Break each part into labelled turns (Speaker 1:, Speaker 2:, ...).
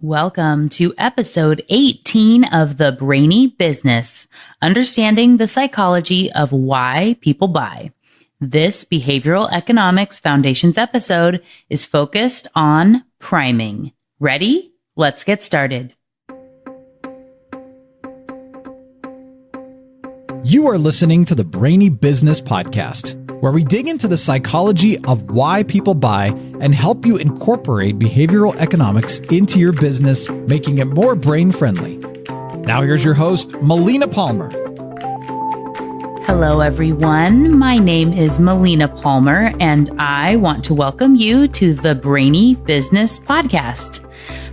Speaker 1: Welcome to episode 18 of the Brainy Business, Understanding the Psychology of Why People Buy. This Behavioral Economics Foundations episode is focused on priming. Ready? Let's get started.
Speaker 2: You are listening to the Brainy Business Podcast, where we dig into the psychology of why people buy and help you incorporate behavioral economics into your business, making it more brain-friendly. Now here's your host, Melina Palmer.
Speaker 1: Hello, everyone. My name is Melina Palmer, and I want to welcome you to the Brainy Business Podcast.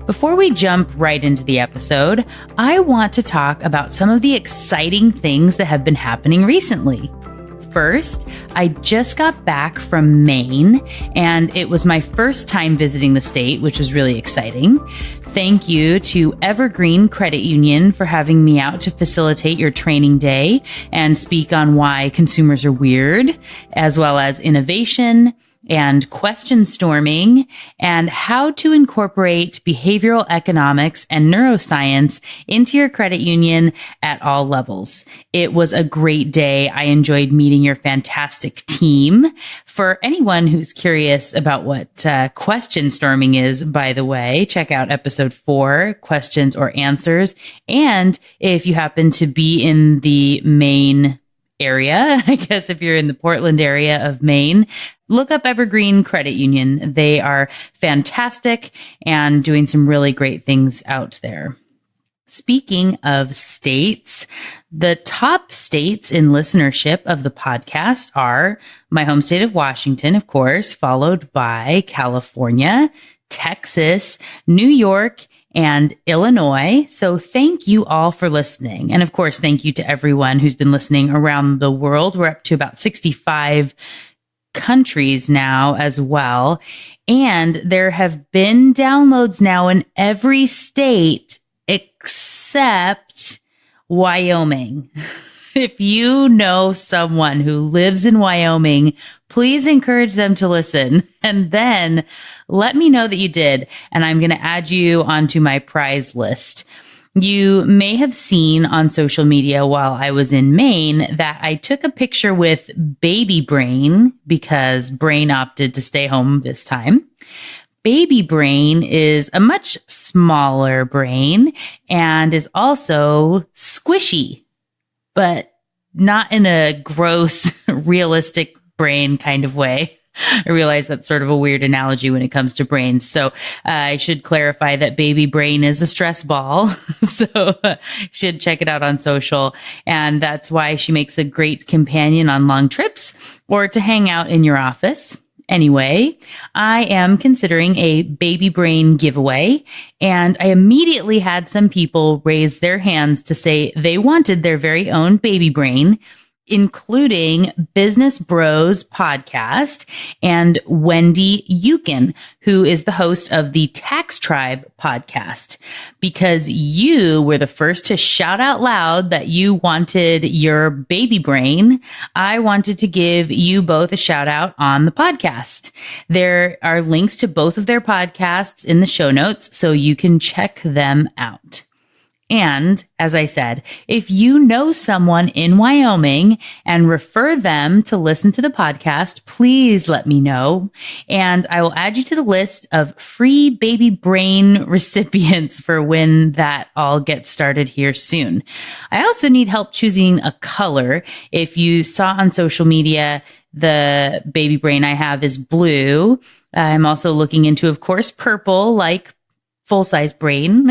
Speaker 1: Before we jump right into the episode, I want to talk about some of the exciting things that have been happening recently. First, I just got back from Maine, and it was my first time visiting the state, which was really exciting. Thank you to Evergreen Credit Union for having me out to facilitate your training day and speak on why consumers are weird, as well as innovation and question storming, and how to incorporate behavioral economics and neuroscience into your credit union at all levels. It was a great day. I enjoyed meeting your fantastic team. For anyone who's curious about what question storming is, by the way, check out episode 4, Questions or Answers. And if you happen to be in the Maine area, I guess if you're in the Portland area of Maine, look up Evergreen Credit Union. They are fantastic and doing some really great things out there. Speaking of states, the top states in listenership of the podcast are my home state of Washington, of course, followed by California, Texas, New York, and Illinois. So thank you all for listening. And of course, thank you to everyone who's been listening around the world. We're up to about 65 countries now as well. And there have been downloads now in every state except Wyoming. If you know someone who lives in Wyoming, please encourage them to listen. And then let me know that you did. And I'm going to add you onto my prize list. You may have seen on social media while I was in Maine that I took a picture with baby Brain because Brain opted to stay home this time. Baby Brain is a much smaller brain and is also squishy, but not in a gross, realistic brain kind of way. I realize that's sort of a weird analogy when it comes to brains. So I should clarify that baby Brain is a stress ball. So you should check it out on social. And that's why she makes a great companion on long trips or to hang out in your office. Anyway, I am considering a baby Brain giveaway, and I immediately had some people raise their hands to say they wanted their very own baby Brain, including Business Bros podcast and Wendy Yukin, who is the host of the Tax Tribe podcast. Because you were the first to shout out loud that you wanted your baby Brain, I wanted to give you both a shout out on the podcast. There are links to both of their podcasts in the show notes, so you can check them out. And as I said, if you know someone in Wyoming and refer them to listen to the podcast, please let me know. And I will add you to the list of free baby Brain recipients for when that all gets started here soon. I also need help choosing a color. If you saw on social media, the baby Brain I have is blue. I'm also looking into, of course, purple, like full-size Brain,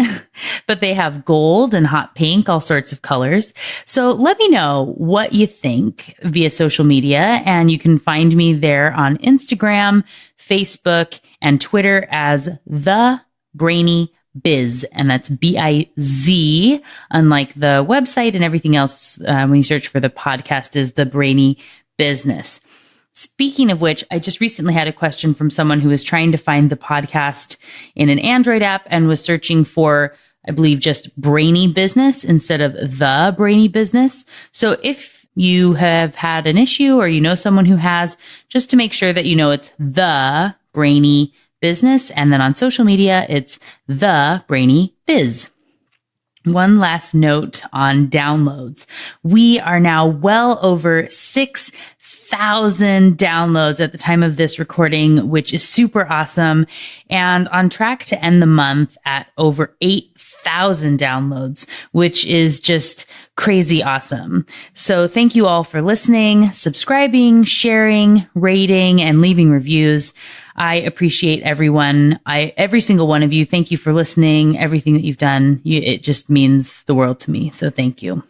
Speaker 1: but they have gold and hot pink, all sorts of colors. So let me know what you think via social media, and you can find me there on Instagram, Facebook, and Twitter as The Brainy Biz, and that's B-I-Z, unlike the website and everything else when you search for the podcast is The Brainy Business. Speaking of which, I just recently had a question from someone who was trying to find the podcast in an Android app and was searching for, I believe, just Brainy Business instead of The Brainy Business. So if you have had an issue or you know someone who has, just to make sure that you know it's The Brainy Business. And then on social media, it's The Brainy Biz. One last note on downloads. We are now well over 6,000 downloads at the time of this recording, which is super awesome, and on track to end the month at over 8,000 downloads, which is just crazy awesome. So thank you all for listening, subscribing, sharing, rating, and leaving reviews. I appreciate everyone. Every single one of you. Thank you for listening. Everything that you've done, it just means the world to me. So thank you.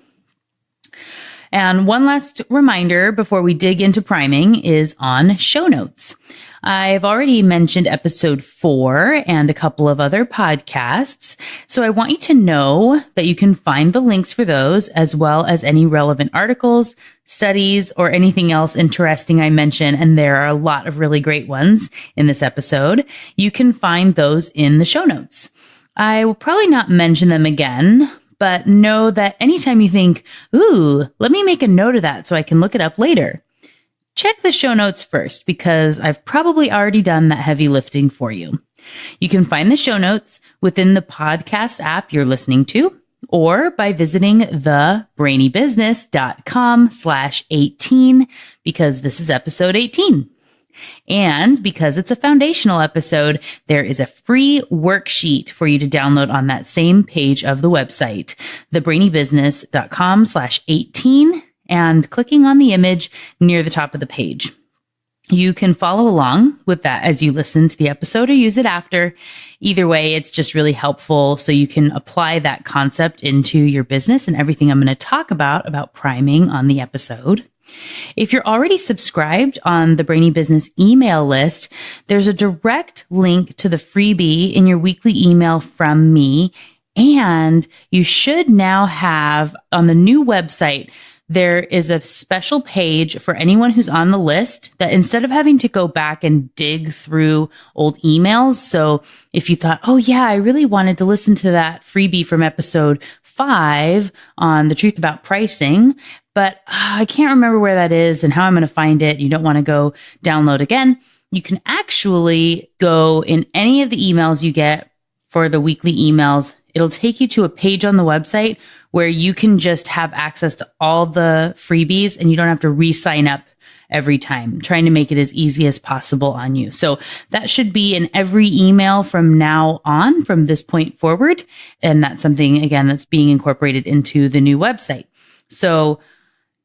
Speaker 1: And one last reminder before we dig into priming is on show notes. I've already mentioned episode 4 and a couple of other podcasts. So I want you to know that you can find the links for those as well as any relevant articles, studies, or anything else interesting I mention. And there are a lot of really great ones in this episode. You can find those in the show notes. I will probably not mention them again, but know that anytime you think, ooh, let me make a note of that so I can look it up later, check the show notes first because I've probably already done that heavy lifting for you. You can find the show notes within the podcast app you're listening to or by visiting thebrainybusiness.com/18 because this is episode 18. And because it's a foundational episode, there is a free worksheet for you to download on that same page of the website, thebrainybusiness.com/18, and clicking on the image near the top of the page. You can follow along with that as you listen to the episode or use it after. Either way, it's just really helpful so you can apply that concept into your business and everything I'm going to talk about priming on the episode. If you're already subscribed on the Brainy Business email list, there's a direct link to the freebie in your weekly email from me. And you should now have on the new website, there is a special page for anyone who's on the list that instead of having to go back and dig through old emails. So if you thought, oh yeah, I really wanted to listen to that freebie from episode 5 on the truth about pricing, but I can't remember where that is and how I'm going to find it. You don't want to go download again. You can actually go in any of the emails you get for the weekly emails. It'll take you to a page on the website where you can just have access to all the freebies and you don't have to re-sign up every time, trying to make it as easy as possible on you. So that should be in every email from now on, from this point forward. And that's something, again, that's being incorporated into the new website. So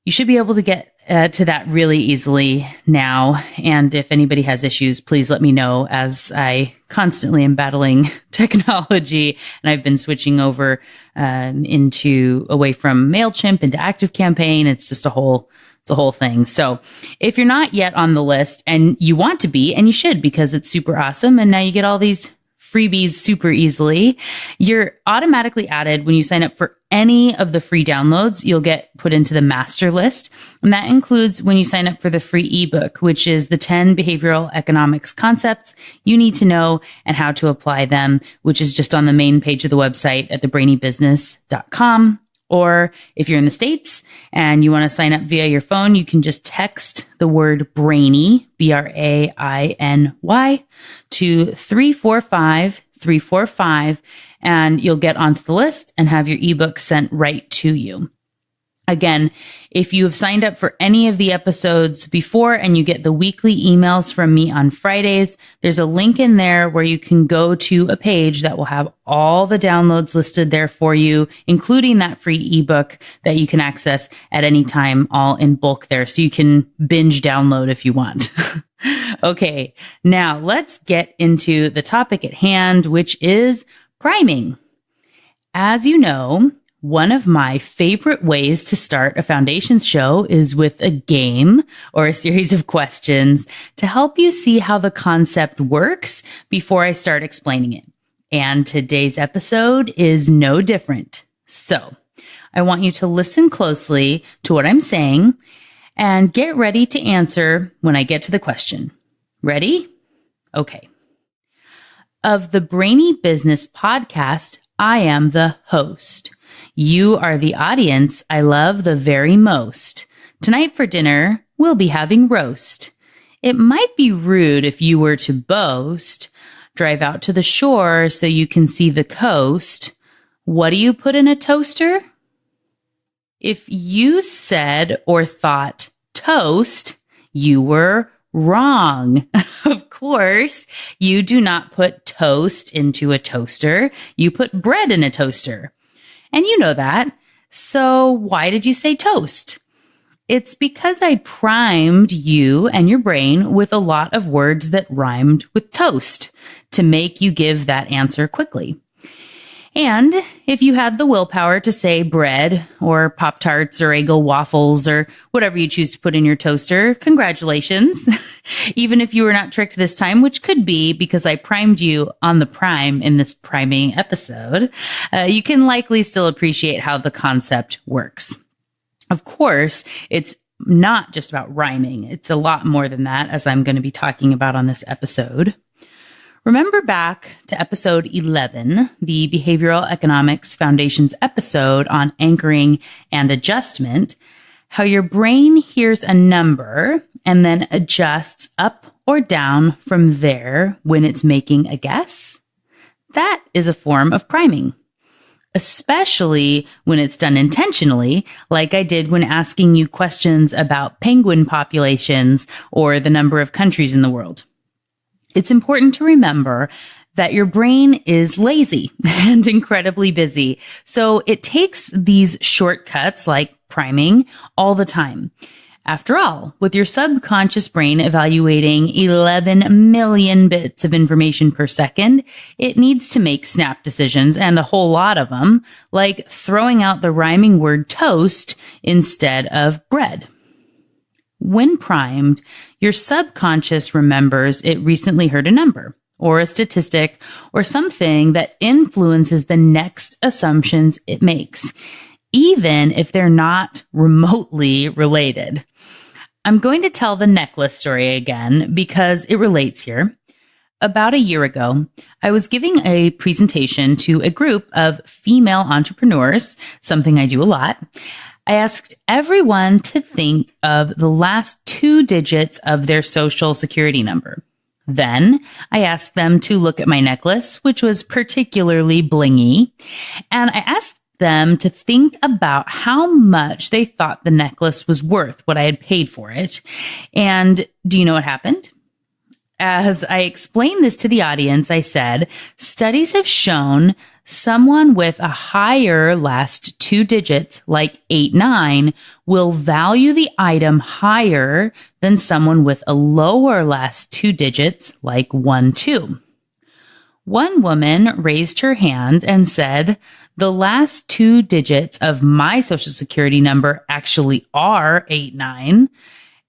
Speaker 1: you should be able to get to that really easily now. And if anybody has issues, please let me know as I constantly am battling technology and I've been switching over away from MailChimp into ActiveCampaign. It's just a whole thing. So if you're not yet on the list and you want to be, and you should because it's super awesome, and now you get all these freebies super easily, you're automatically added when you sign up for any of the free downloads. You'll get put into the master list. And that includes when you sign up for the free ebook, which is the 10 behavioral economics concepts you need to know and how to apply them, which is just on the main page of the website at thebrainybusiness.com. Or if you're in the States and you want to sign up via your phone, you can just text the word Brainy, BRAINY, to 345-345, and you'll get onto the list and have your ebook sent right to you. Again, if you have signed up for any of the episodes before and you get the weekly emails from me on Fridays, there's a link in there where you can go to a page that will have all the downloads listed there for you, including that free ebook that you can access at any time, all in bulk there. So you can binge download if you want. Okay, now let's get into the topic at hand, which is priming. As you know, one of my favorite ways to start a foundations show is with a game or a series of questions to help you see how the concept works before I start explaining it. And today's episode is no different. So I want you to listen closely to what I'm saying and get ready to answer when I get to the question. Ready? Okay. Of the Brainy Business Podcast, I am the host. You are the audience I love the very most. Tonight for dinner, we'll be having roast. It might be rude if you were to boast. drive out to the shore so you can see the coast, what do you put in a toaster? If you said or thought toast, you were wrong. Of course, you do not put toast into a toaster. You put bread in a toaster. And you know that. So why did you say toast? It's because I primed you and your brain with a lot of words that rhymed with toast to make you give that answer quickly. And if you had the willpower to say bread or Pop-Tarts or Eggo waffles or whatever you choose to put in your toaster, congratulations. Even if you were not tricked this time, which could be because I primed you on the prime in this priming episode, you can likely still appreciate how the concept works. Of course, it's not just about rhyming. It's a lot more than that, as I'm going to be talking about on this episode. Remember back to episode 11, the Behavioral Economics Foundation's episode on anchoring and adjustment, how your brain hears a number and then adjusts up or down from there when it's making a guess? That is a form of priming, especially when it's done intentionally, like I did when asking you questions about penguin populations or the number of countries in the world. It's important to remember that your brain is lazy and incredibly busy, so it takes these shortcuts like priming all the time. After all, with your subconscious brain evaluating 11 million bits of information per second, it needs to make snap decisions, and a whole lot of them, like throwing out the rhyming word toast instead of bread. When primed, your subconscious remembers it recently heard a number or a statistic or something that influences the next assumptions it makes, even if they're not remotely related. I'm going to tell the necklace story again because it relates here. About a year ago, I was giving a presentation to a group of female entrepreneurs, something I do a lot. I asked everyone to think of the last 2 digits of their social security number. Then I asked them to look at my necklace, which was particularly blingy, and I asked them to think about how much they thought the necklace was worth, what I had paid for it. And do you know what happened? As I explained this to the audience, I said, studies have shown someone with a higher last 2 digits, like 89, will value the item higher than someone with a lower last 2 digits, like 12. One woman raised her hand and said, the last 2 digits of my social security number actually are 89.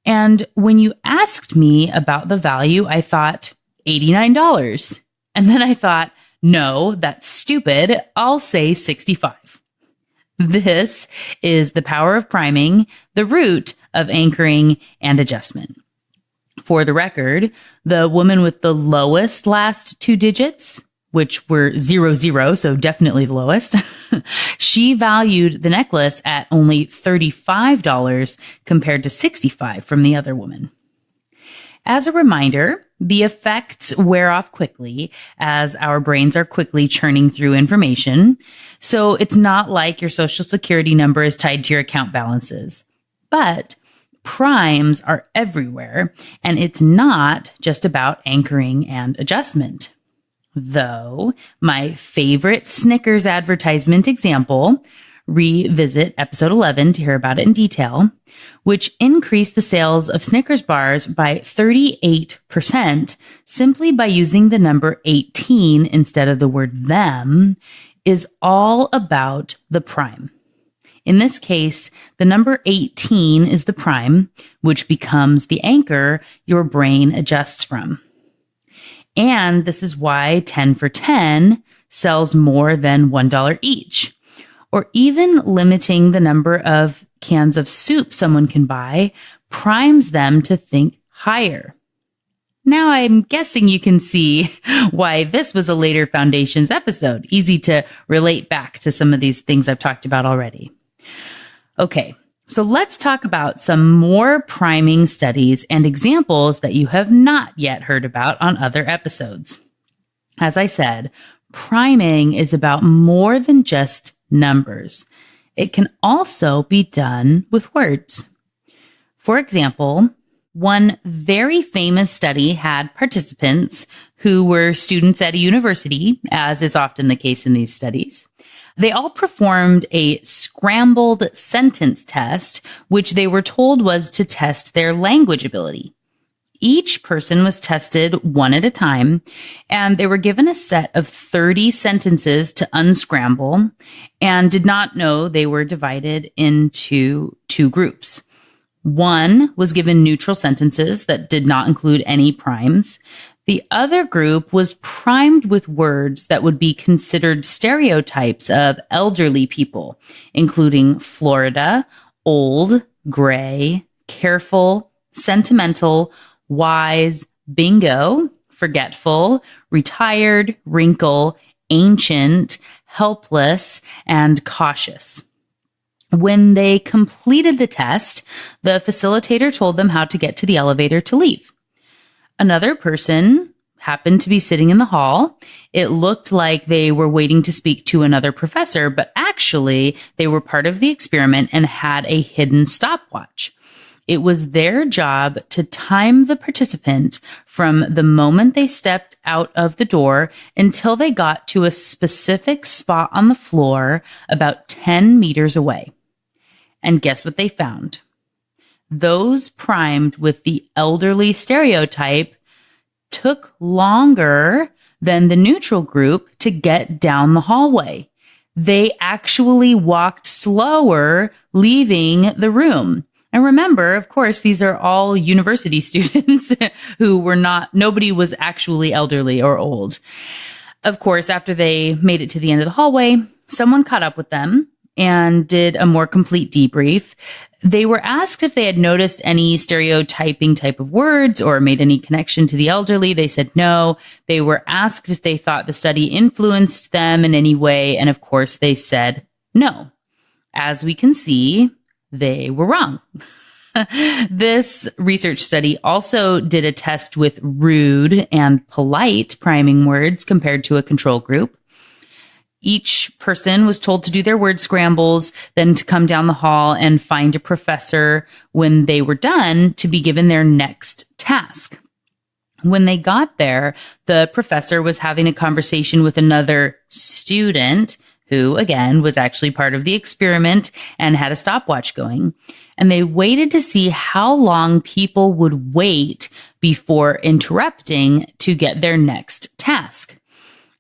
Speaker 1: And when you asked me about the value, I thought $89. And then I thought, no, that's stupid. I'll say 65. This is the power of priming, the root of anchoring and adjustment. For the record, the woman with the lowest last 2 digits, which were 00, so definitely the lowest, she valued the necklace at only $35 compared to $65 from the other woman. As a reminder, the effects wear off quickly as our brains are quickly churning through information. So it's not like your social security number is tied to your account balances. But primes are everywhere, and it's not just about anchoring and adjustment. Though my favorite Snickers advertisement example, revisit episode 11 to hear about it in detail, which increased the sales of Snickers bars by 38% simply by using the number 18 instead of the word them, is all about the prime. In this case, the number 18 is the prime, which becomes the anchor your brain adjusts from. And this is why 10 for 10 sells more than $1 each. Or even limiting the number of cans of soup someone can buy primes them to think higher. Now I'm guessing you can see why this was a later Foundations episode. Easy to relate back to some of these things I've talked about already. Okay, so let's talk about some more priming studies and examples that you have not yet heard about on other episodes. As I said, priming is about more than just numbers. It can also be done with words. For example, one very famous study had participants who were students at a university, as is often the case in these studies. They all performed a scrambled sentence test, which they were told was to test their language ability. Each person was tested one at a time, and they were given a set of 30 sentences to unscramble and did not know they were divided into two groups. One was given neutral sentences that did not include any primes. The other group was primed with words that would be considered stereotypes of elderly people, including Florida, old, gray, careful, sentimental, wise, bingo, forgetful, retired, wrinkle, ancient, helpless, and cautious. When they completed the test, the facilitator told them how to get to the elevator to leave. Another person happened to be sitting in the hall. It looked like they were waiting to speak to another professor, but actually they were part of the experiment and had a hidden stopwatch. It was their job to time the participant from the moment they stepped out of the door until they got to a specific spot on the floor about 10 meters away. And guess what they found? Those primed with the elderly stereotype took longer than the neutral group to get down the hallway. They actually walked slower, leaving the room. And remember, of course, these are all university students who nobody was actually elderly or old. Of course, after they made it to the end of the hallway, someone caught up with them and did a more complete debrief. They were asked if they had noticed any stereotyping type of words or made any connection to the elderly. They said no. They were asked if they thought the study influenced them in any way. And of course, they said no. As we can see, they were wrong. This research study also did a test with rude and polite priming words compared to a control group. Each person was told to do their word scrambles, then to come down the hall and find a professor when they were done to be given their next task. When they got there, the professor was having a conversation with another student who, again, was actually part of the experiment and had a stopwatch going. And they waited to see how long people would wait before interrupting to get their next task.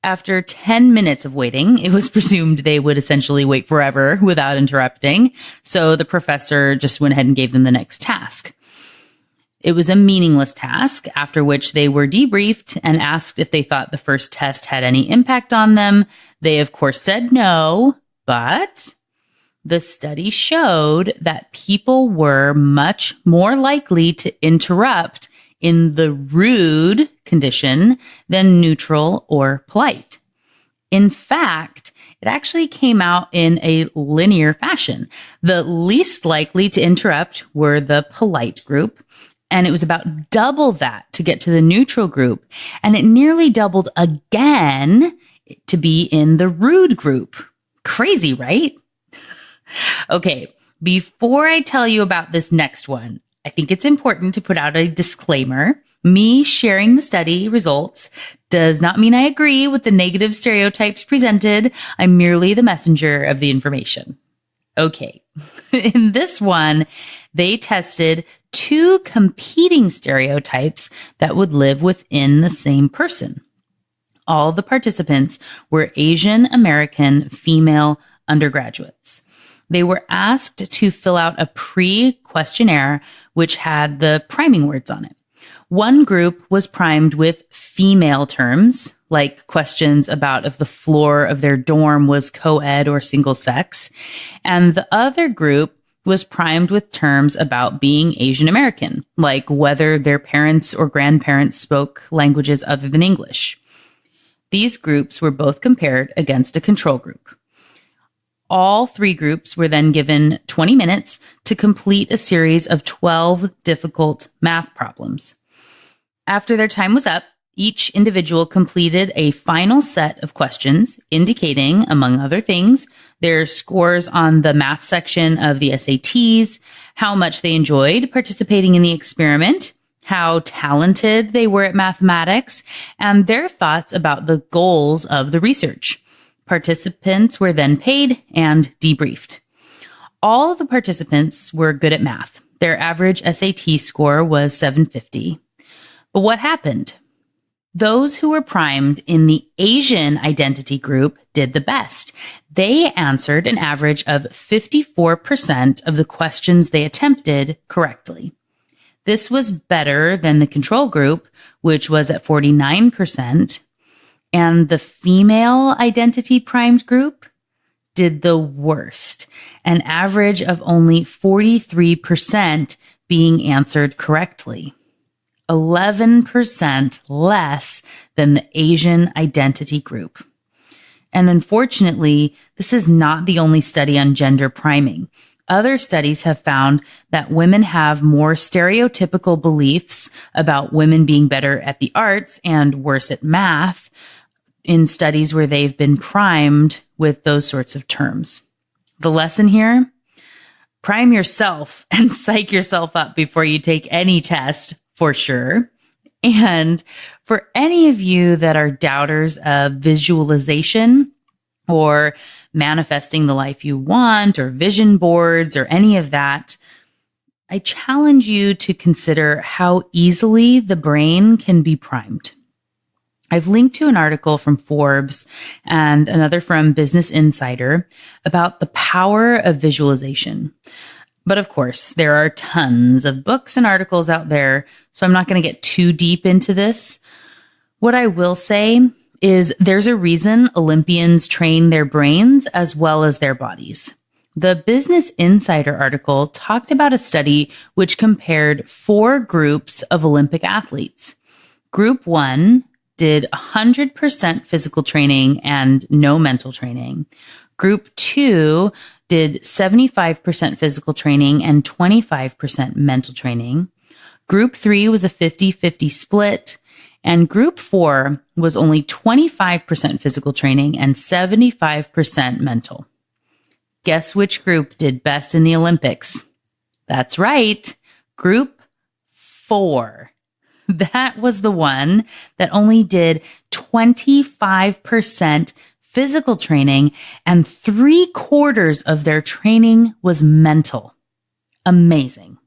Speaker 1: After 10 minutes of waiting, it was presumed they would essentially wait forever without interrupting. So the professor just went ahead and gave them the next task. It was a meaningless task, after which they were debriefed and asked if they thought the first test had any impact on them. They, of course, said no, but the study showed that people were much more likely to interrupt in the rude condition than neutral or polite. In fact, it actually came out in a linear fashion. The least likely to interrupt were the polite group, and it was about double that to get to the neutral group, and it nearly doubled again to be in the rude group. Crazy, right? Okay, before I tell you about this next one, I think it's important to put out a disclaimer. Me sharing the study results does not mean I agree with the negative stereotypes presented. I'm merely the messenger of the information. Okay. In this one, they tested two competing stereotypes that would live within the same person. All the participants were Asian American female undergraduates. They were asked to fill out a pre-questionnaire which had the priming words on it. One group was primed with female terms, like questions about if the floor of their dorm was co-ed or single sex, and the other group was primed with terms about being Asian American, like whether their parents or grandparents spoke languages other than English. These groups were both compared against a control group. All three groups were then given 20 minutes to complete a series of 12 difficult math problems. After their time was up, Each individual completed a final set of questions indicating, among other things, their scores on the math section of the SATs, how much they enjoyed participating in the experiment, how talented they were at mathematics, and their thoughts about the goals of the research. Participants were then paid and debriefed. All the participants were good at math. Their average SAT score was 750. But what happened? Those who were primed in the Asian identity group did the best. They answered an average of 54% of the questions they attempted correctly. This was better than the control group, which was at 49%, and the female identity primed group did the worst, an average of only 43% being answered correctly. 11% less than the Asian identity group. And unfortunately, this is not the only study on gender priming. Other studies have found that women have more stereotypical beliefs about women being better at the arts and worse at math in studies where they've been primed with those sorts of terms. The lesson here? Prime yourself and psych yourself up before you take any test, for sure. And for any of you that are doubters of visualization or manifesting the life you want or vision boards or any of that, I challenge you to consider how easily the brain can be primed. I've linked to an article from Forbes and another from Business Insider about the power of visualization. But of course, there are tons of books and articles out there, so I'm not going to get too deep into this. What I will say is there's a reason Olympians train their brains as well as their bodies. The Business Insider article talked about a study which compared 4 groups of Olympic athletes. Group 1 did 100% physical training and no mental training. Group 2 did 75% physical training and 25% mental training. Group 3 was a 50-50 split, and Group 4 was only 25% physical training and 75% mental. Guess which group did best in the Olympics? That's right, Group 4. That was the one that only did 25% physical training, and 3/4 of their training was mental. Amazing.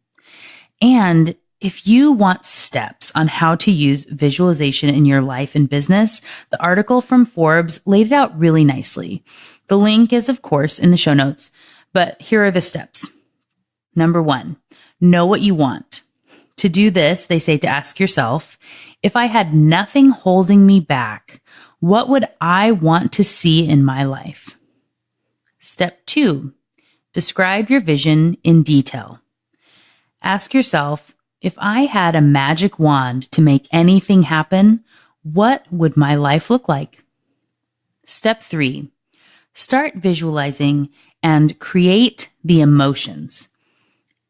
Speaker 1: And if you want steps on how to use visualization in your life and business, the article from Forbes laid it out really nicely. The link is, of course, in the show notes, but here are the steps. Number 1, know what you want. To do this, they say to ask yourself, if I had nothing holding me back, what would I want to see in my life? Step 2, describe your vision in detail. Ask yourself, if I had a magic wand to make anything happen, what would my life look like? Step 3, start visualizing and create the emotions.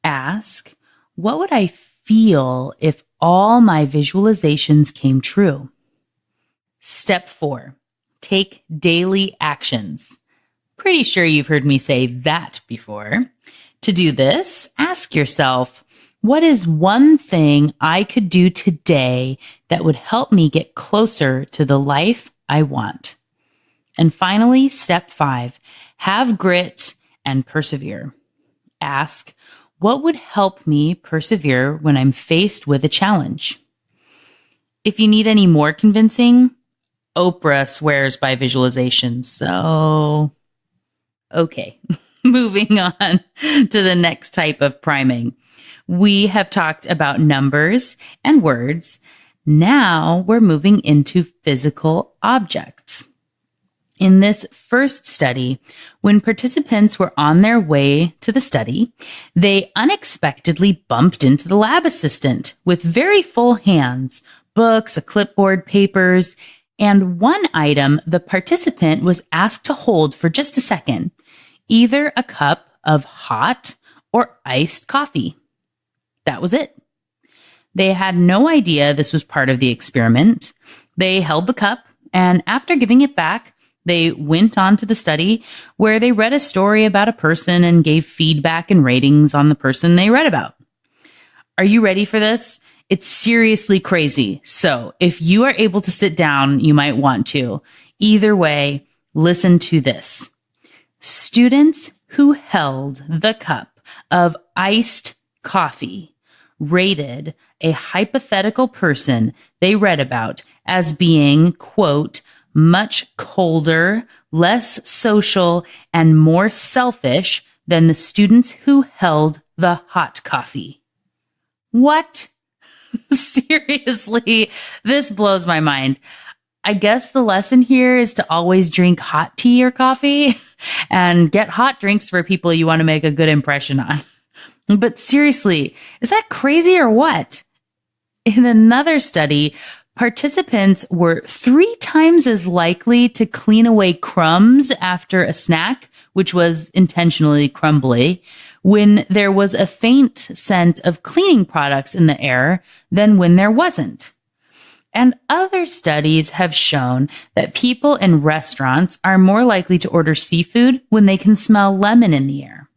Speaker 1: Ask, what would I feel if all my visualizations came true? Step 4, take daily actions. Pretty sure you've heard me say that before. To do this, ask yourself, what is one thing I could do today that would help me get closer to the life I want? And finally, step 5, have grit and persevere. Ask, what would help me persevere when I'm faced with a challenge? If you need any more convincing, Oprah swears by visualization. So, okay, moving on to the next type of priming. We have talked about numbers and words. Now we're moving into physical objects. In this first study, when participants were on their way to the study, they unexpectedly bumped into the lab assistant with very full hands, books, a clipboard, papers, and one item the participant was asked to hold for just a second, either a cup of hot or iced coffee. That was it. They had no idea this was part of the experiment. They held the cup, and after giving it back, they went on to the study where they read a story about a person and gave feedback and ratings on the person they read about. Are you ready for this? It's seriously crazy. So if you are able to sit down, you might want to. Either way, listen to this. Students who held the cup of iced coffee rated a hypothetical person they read about as being, quote, much colder, less social, and more selfish than the students who held the hot coffee. What? Seriously, this blows my mind. I guess the lesson here is to always drink hot tea or coffee and get hot drinks for people you want to make a good impression on. But seriously, is that crazy or what? In another study, participants were 3 times as likely to clean away crumbs after a snack, which was intentionally crumbly, when there was a faint scent of cleaning products in the air than when there wasn't. And other studies have shown that people in restaurants are more likely to order seafood when they can smell lemon in the air.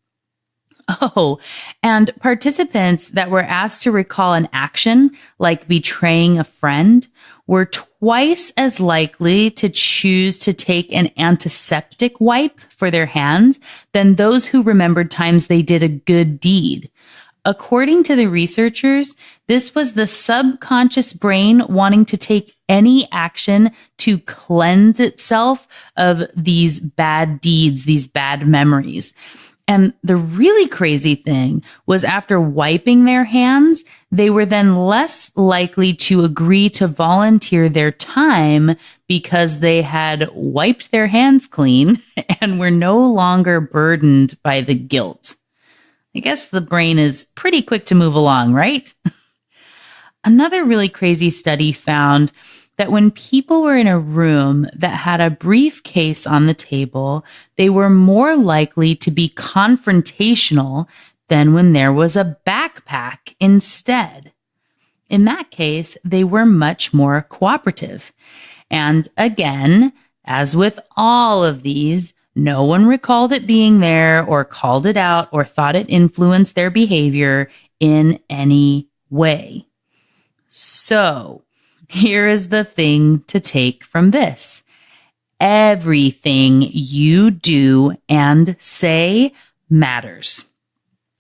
Speaker 1: Oh, and participants that were asked to recall an action, like betraying a friend, were twice as likely to choose to take an antiseptic wipe for their hands than those who remembered times they did a good deed. According to the researchers, this was the subconscious brain wanting to take any action to cleanse itself of these bad deeds, these bad memories. And the really crazy thing was after wiping their hands, they were then less likely to agree to volunteer their time because they had wiped their hands clean and were no longer burdened by the guilt. I guess the brain is pretty quick to move along, right? Another really crazy study found that when people were in a room that had a briefcase on the table, they were more likely to be confrontational than when there was a backpack instead. In that case, they were much more cooperative. And again, as with all of these, no one recalled it being there or called it out or thought it influenced their behavior in any way. So, here is the thing to take from this. Everything you do and say matters.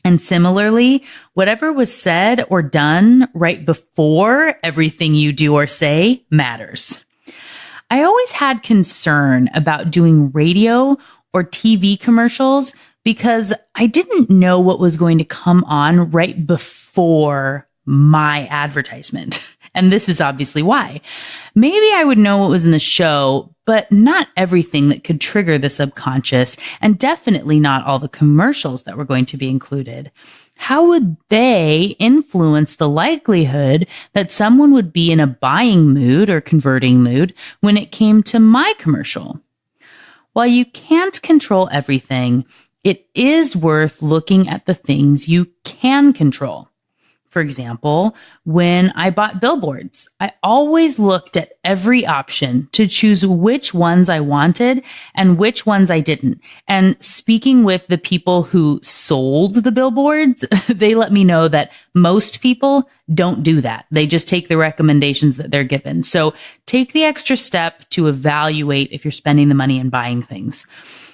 Speaker 1: And similarly, whatever was said or done right before everything you do or say matters. I always had concern about doing radio or TV commercials because I didn't know what was going to come on right before my advertisement. And this is obviously why. Maybe I would know what was in the show, but not everything that could trigger the subconscious, and definitely not all the commercials that were going to be included. How would they influence the likelihood that someone would be in a buying mood or converting mood when it came to my commercial? While you can't control everything, it is worth looking at the things you can control. For example, when I bought billboards, I always looked at every option to choose which ones I wanted and which ones I didn't. And speaking with the people who sold the billboards, they let me know that most people don't do that. They just take the recommendations that they're given. So take the extra step to evaluate if you're spending the money and buying things.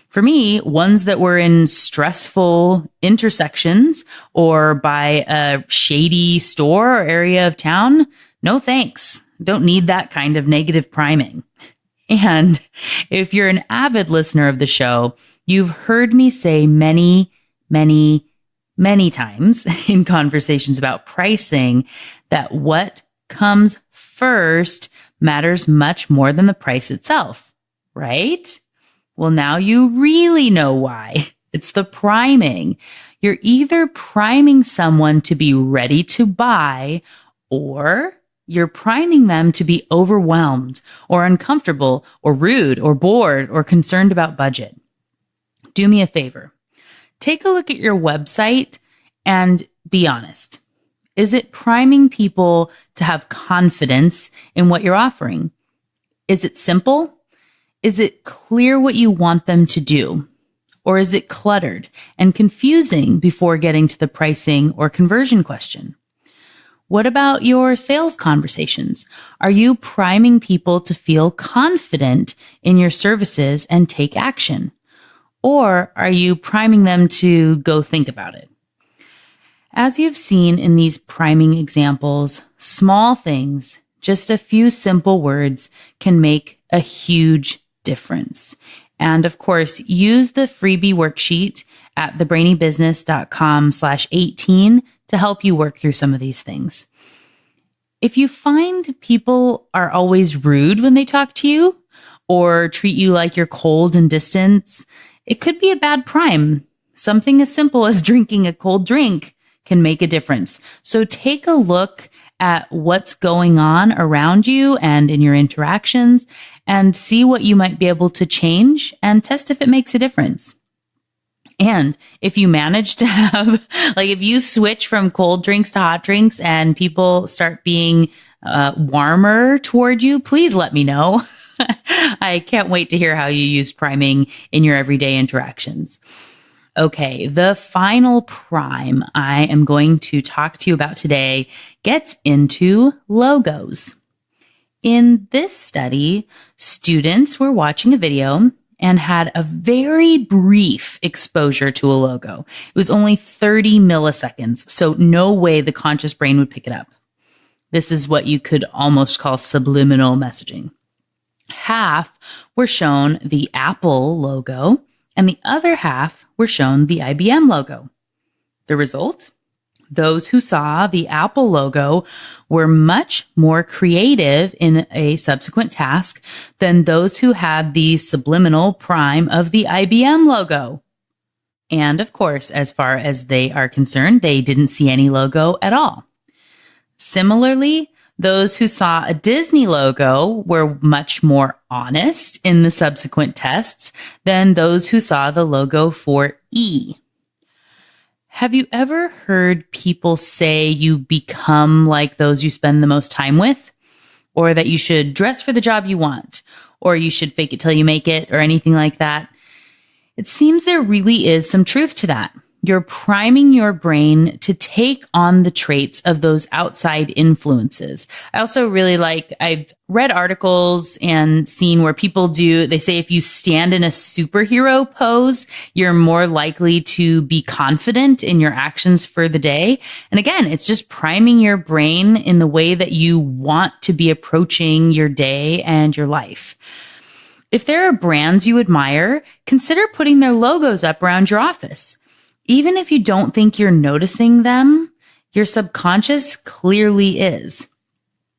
Speaker 1: For me, ones that were in stressful intersections or by a shady store or area of town, no thanks. Don't need that kind of negative priming. And if you're an avid listener of the show, you've heard me say many times in conversations about pricing that what comes first matters much more than the price itself, right? Well, now you really know why. It's the priming. You're either priming someone to be ready to buy, or you're priming them to be overwhelmed or uncomfortable or rude or bored or concerned about budget. Do me a favor. Take a look at your website and be honest. Is it priming people to have confidence in what you're offering? Is it simple? Is it clear what you want them to do? Or is it cluttered and confusing before getting to the pricing or conversion question? What about your sales conversations? Are you priming people to feel confident in your services and take action? Or are you priming them to go think about it? As you've seen in these priming examples, small things, just a few simple words, can make a huge difference. And of course, use the freebie worksheet at thebrainybusiness.com/18 to help you work through some of these things. If you find people are always rude when they talk to you or treat you like you're cold and distant, it could be a bad prime. Something as simple as drinking a cold drink can make a difference. So take a look at what's going on around you and in your interactions and see what you might be able to change and test if it makes a difference. And if you manage to have, if you switch from cold drinks to hot drinks and people start being warmer toward you, please let me know. I can't wait to hear how you use priming in your everyday interactions. Okay, the final prime I am going to talk to you about today gets into logos. In this study, students were watching a video and had a very brief exposure to a logo. It was only 30 milliseconds, so no way the conscious brain would pick it up. This is what you could almost call subliminal messaging. Half were shown the Apple logo, and the other half were shown the IBM logo. The result? Those who saw the Apple logo were much more creative in a subsequent task than those who had the subliminal prime of the IBM logo. And of course, as far as they are concerned, they didn't see any logo at all. Similarly, those who saw a Disney logo were much more honest in the subsequent tests than those who saw the logo for E. Have you ever heard people say you become like those you spend the most time with? Or that you should dress for the job you want? Or you should fake it till you make it? Or anything like that? It seems there really is some truth to that. You're priming your brain to take on the traits of those outside influences. I also really I've read articles and seen where people they say if you stand in a superhero pose, you're more likely to be confident in your actions for the day. And again, it's just priming your brain in the way that you want to be approaching your day and your life. If there are brands you admire, consider putting their logos up around your office. Even if you don't think you're noticing them, your subconscious clearly is.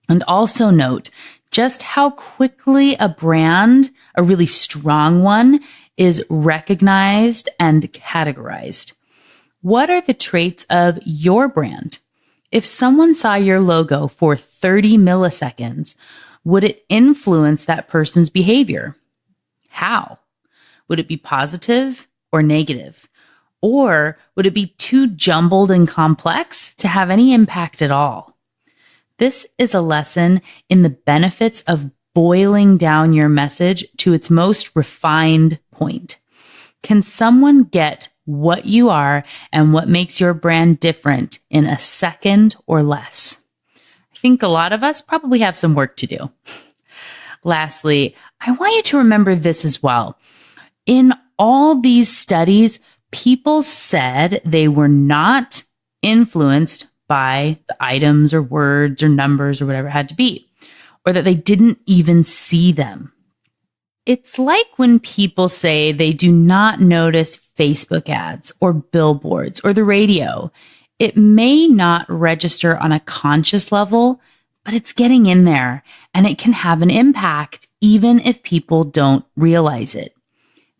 Speaker 1: And also note just how quickly a brand, a really strong one, is recognized and categorized. What are the traits of your brand? If someone saw your logo for 30 milliseconds, would it influence that person's behavior? How? Would it be positive or negative? Or would it be too jumbled and complex to have any impact at all? This is a lesson in the benefits of boiling down your message to its most refined point. Can someone get what you are and what makes your brand different in a second or less? I think a lot of us probably have some work to do. Lastly, I want you to remember this as well. In all these studies, people said they were not influenced by the items or words or numbers or whatever it had to be, or that they didn't even see them. It's like when people say they do not notice Facebook ads or billboards or the radio. It may not register on a conscious level, but it's getting in there and it can have an impact even if people don't realize it.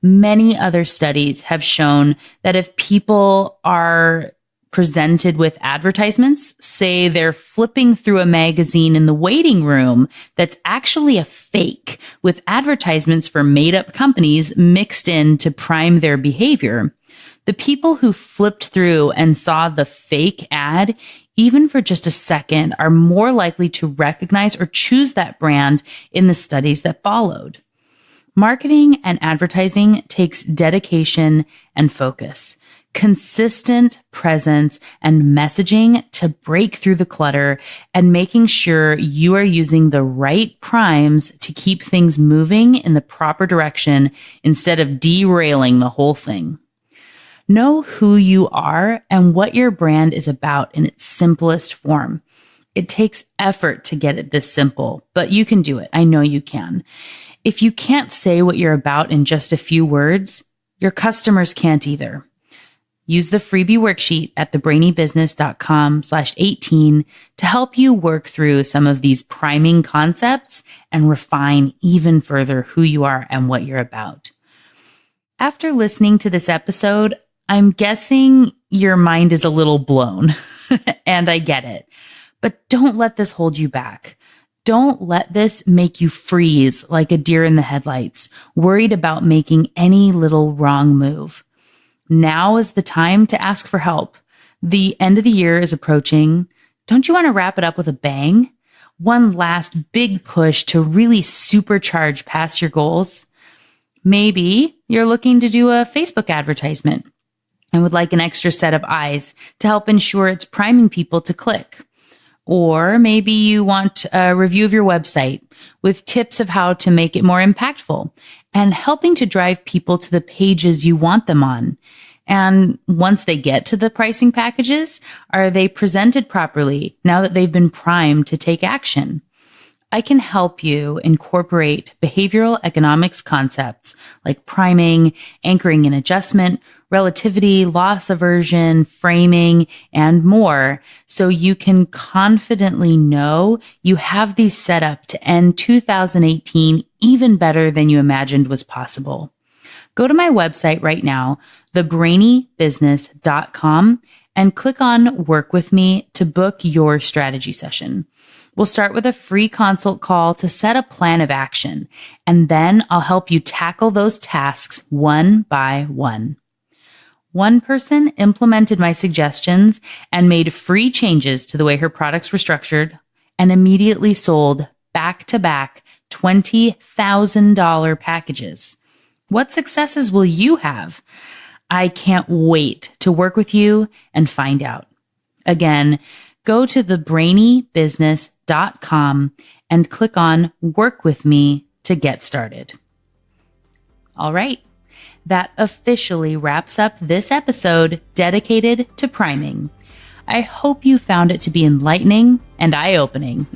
Speaker 1: Many other studies have shown that if people are presented with advertisements, say they're flipping through a magazine in the waiting room that's actually a fake with advertisements for made-up companies mixed in to prime their behavior, the people who flipped through and saw the fake ad even for just a second, are more likely to recognize or choose that brand in the studies that followed. Marketing and advertising takes dedication and focus, consistent presence and messaging to break through the clutter, and making sure you are using the right primes to keep things moving in the proper direction instead of derailing the whole thing. Know who you are and what your brand is about in its simplest form. It takes effort to get it this simple, but you can do it. I know you can. If you can't say what you're about in just a few words, your customers can't either. Use the freebie worksheet at thebrainybusiness.com/18 to help you work through some of these priming concepts and refine even further who you are and what you're about. After listening to this episode, I'm guessing your mind is a little blown, and I get it. But don't let this hold you back. Don't let this make you freeze like a deer in the headlights, worried about making any little wrong move. Now is the time to ask for help. The end of the year is approaching. Don't you want to wrap it up with a bang? One last big push to really supercharge past your goals? Maybe you're looking to do a Facebook advertisement and would like an extra set of eyes to help ensure it's priming people to click. Or maybe you want a review of your website with tips of how to make it more impactful and helping to drive people to the pages you want them on. And once they get to the pricing packages, are they presented properly now that they've been primed to take action? I can help you incorporate behavioral economics concepts like priming, anchoring and adjustment, relativity, loss aversion, framing, and more, so you can confidently know you have these set up to end 2018 even better than you imagined was possible. Go to my website right now, thebrainybusiness.com, and click on Work With Me to book your strategy session. We'll start with a free consult call to set a plan of action, and then I'll help you tackle those tasks one by one. One person implemented my suggestions and made free changes to the way her products were structured and immediately sold back-to-back $20,000 packages. What successes will you have? I can't wait to work with you and find out. Again, go to thebrainybusiness.com and click on Work With Me to get started. All right, that officially wraps up this episode dedicated to priming. I hope you found it to be enlightening and eye-opening.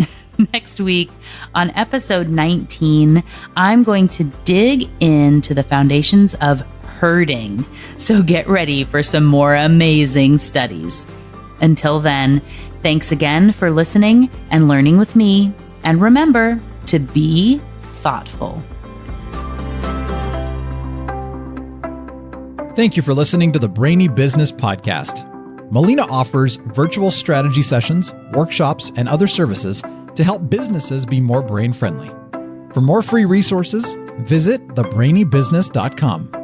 Speaker 1: Next week, on episode 19, I'm going to dig into the foundations of herding. So get ready for some more amazing studies. Until then, thanks again for listening and learning with me. And remember to be thoughtful.
Speaker 2: Thank you for listening to the Brainy Business Podcast. Melina offers virtual strategy sessions, workshops, and other services to help businesses be more brain-friendly. For more free resources, visit thebrainybusiness.com.